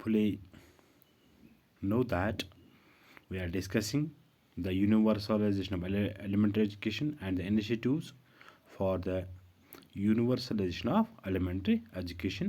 fully know that we are discussing the universalization of elementary education and the initiatives for the universalization of elementary education।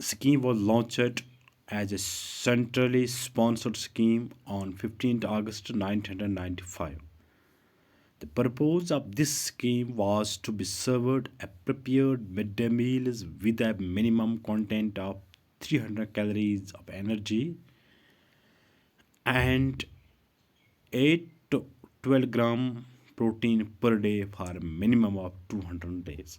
scheme was launched as a centrally sponsored scheme on 15th August 1995. The purpose of this scheme was to be served a prepared midday meals with a minimum content of 300 calories of energy and 8 to 12 gram protein per day for a minimum of 200 days.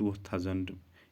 2000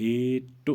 8 to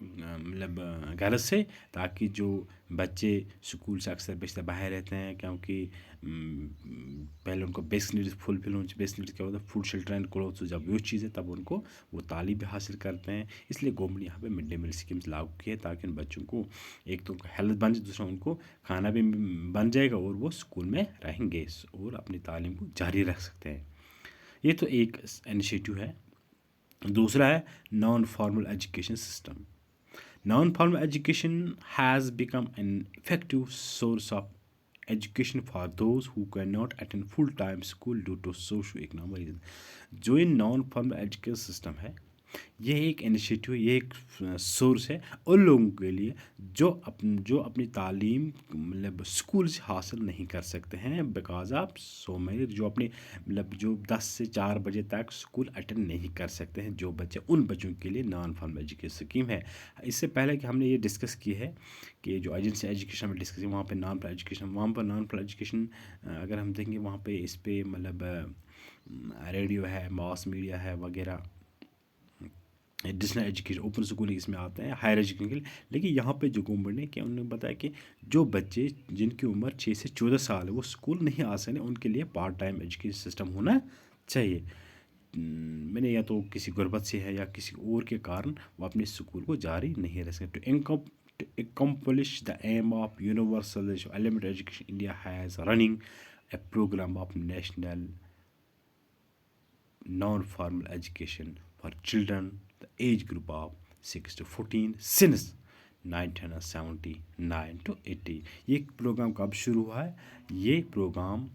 مطلب غرض سے، تاکہ جو بچے school سے اکثر بیشتر باہر رہتے ہیں، کیونکہ پہلے ان کو بیسک نیڈس فلفل ہونی چاہیے. بیسک نیڈس کیا ہوتا ہے؟ Food, shelter and cloth. جب وہ چیزیں تب ان کو وہ تعلیم بھی حاصل کرتے ہیں. اس لیے گورنمنٹ نے یہاں پہ مڈ ڈے میل اسکیمز لاگو کی ہے، تاکہ ان بچوں کو ایک تو ہیلتھ بن جائے، دوسرا ان کو کھانا بھی بن جائے گا اور وہ اسکول میں رہیں گے اور اپنی تعلیم کو جاری رکھ سکتے ہیں. یہ تو ایک انیشیٹو ہے. دوسرا ہے non formal education system. Non-formal education has become an effective source of education for those who cannot attend full-time school due to socio-economic reasons. جو یہ نان فارمل ایجوکیشن سسٹم ہے، یہ ایک انیشیٹو، یہ ایک سورس ہے ان لوگوں کے لیے جو اپنی تعلیم مطلب اسکول سے حاصل نہیں کر سکتے ہیں، بیکاز آف سو مینی، جو اپنے مطلب جو 10 سے 4 بجے تک اسکول اٹینڈ نہیں کر سکتے ہیں. جو بچے، ان بچوں کے لیے نان فارمل ایجوکیشن اسکیم ہے. اس سے پہلے کہ ہم نے یہ ڈسکس کی ہے کہ جو ایجنسی ایجوکیشن میں ڈسکس کی، وہاں پہ non formal education, non formal education اگر ہم دیکھیں گے وہاں پہ اس پہ مطلب ریڈیو ہے، ماس میڈیا ہے وغیرہ، ایڈیشنل ایجوکیشن، اوپن اسکولنگ اس میں آتے ہیں، ہائر ایجوکیشن کے لیے. لیکن یہاں پہ جو گورنمنٹ نے کیا، انہوں نے بتایا کہ جو بچے جن کی عمر 6 سے 14 سال ہے وہ اسکول نہیں آ سکتے، ان کے لیے پارٹ ٹائم ایجوکیشن سسٹم ہونا چاہیے. میں نے یا تو کسی غربت سے ہے یا کسی اور کے کارن وہ اپنے اسکول کو جاری نہیں رکھ سکتے. To accomplish the aim of universal elementary education, India has running a program of national non-formal education for children the age group of 6 to 14 since 1979 to 80. یہ پروگرام کب شروع ہوا ہے؟ یہ پروگرام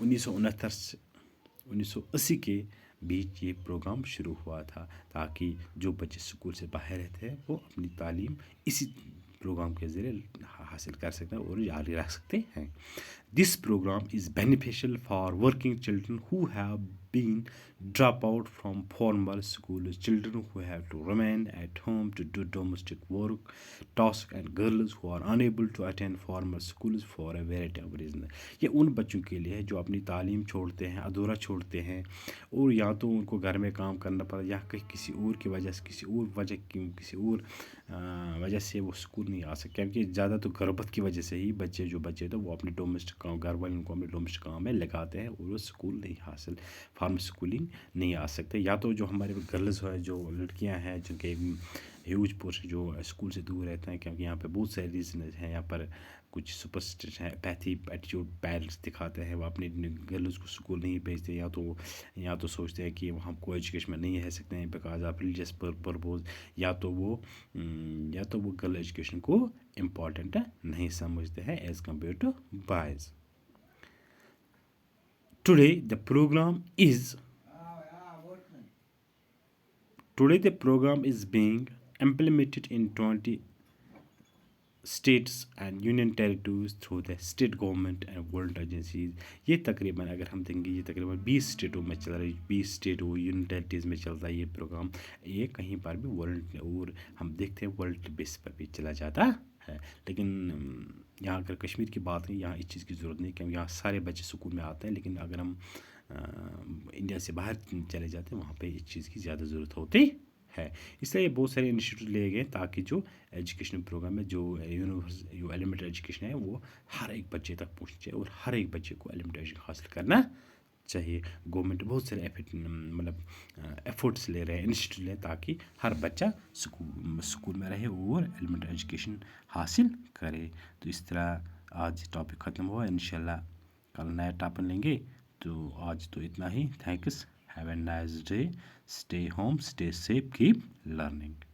1969 سے 1980 کے بیچ یہ پروگرام شروع ہوا تھا، تاکہ جو بچے اسکول سے باہر رہتے ہیں وہ اپنی تعلیم اسی پروگرام کے ذریعے حاصل کر سکتے ہیں اور جاری رکھ سکتے ہیں. This program is beneficial for working children who have been dropped out from formal schools, children who have to remain at home to do domestic work, tasks, and girls who are unable to attend formal schools for a variety of reasons. یہ ان بچوں کے لیے ہے جو اپنی تعلیم چھوڑتے ہیں، ادھورا چھوڑتے ہیں، اور یا تو ان کو گھر میں کام کرنا پڑا، یا کسی اور کی وجہ سے، کسی اور وجہ سے وہ اسکول نہیں آ سکتے. کیونکہ زیادہ تو غربت کی وجہ سے ہی جو بچے تو وہ اپنے ڈومیسٹک کام، گھر والے ان کو اپنے ڈومیسٹک کام میں لگاتے ہیں اور وہ اسکول نہیں حاصل، فارم اسکولنگ نہیں آ سکتے. یا تو جو ہمارے گرلز ہے، جو لڑکیاں ہیں، جن کے ہیوج پورشن جو اسکول سے دور رہتے ہیں، کیونکہ یہاں پہ بہت سارے ریزنز ہیں. یہاں پر کچھ سپرسٹیشن ہے، پیتھی ایٹیٹیوڈ پیرنٹس دکھاتے ہیں، وہ اپنے گرلز کو اسکول نہیں بھیجتے، یا تو سوچتے ہیں کہ وہ ہم کو ایجوکیشن میں نہیں رہ سکتے ہیں بیکاز آف ریلیجیس پرپوز، یا تو وہ گرل ایجوکیشن کو امپورٹنٹ نہیں سمجھتے ہیں as compared to boys. Today the program is being implemented in 20 states and union territories through the state government and world agencies. یہ تقریباً اگر ہم دیکھیں گے یہ تقریباً 20 اسٹیٹوں میں چل رہا ہے، 20 اسٹیٹوں یونین ٹیریٹریز میں چلتا ہے یہ پروگرام. یہ کہیں پر بھی ورلڈ، اور ہم دیکھتے ہیں ورلڈ بیس پر بھی چلا جاتا ہے. لیکن یہاں اگر کشمیر کی بات کریں، یہاں اس چیز کی ضرورت نہیں، کیونکہ یہاں سارے بچے اسکول میں آتے ہیں. لیکن اگر ہم انڈیا سے باہر چلے جاتے ہیں، وہاں پہ اس چیز کی زیادہ ضرورت ہوتی ہے. اس لیے بہت سارے انیشیٹو لیے گئے تاکہ جو ایجوکیشن پروگرام میں جو ایلیمنٹری ایجوکیشن ہے وہ ہر ایک بچے تک پہنچ جائے اور ہر ایک بچے کو ایلیمنٹری ایجوکیشن حاصل کرنا چاہیے. گورنمنٹ بہت سارے ایفرٹس لے رہے ہیں، انیشیٹو لے، تاکہ ہر بچہ اسکول میں رہے اور ایلیمنٹری ایجوکیشن حاصل کرے. تو اس طرح آج ٹاپک ختم ہوا. انشاءاللہ کل نیا ٹاپک لیں گے. تو آج تو اتنا ہی. Thanks. Have a nice day. Stay home, stay safe, keep learning.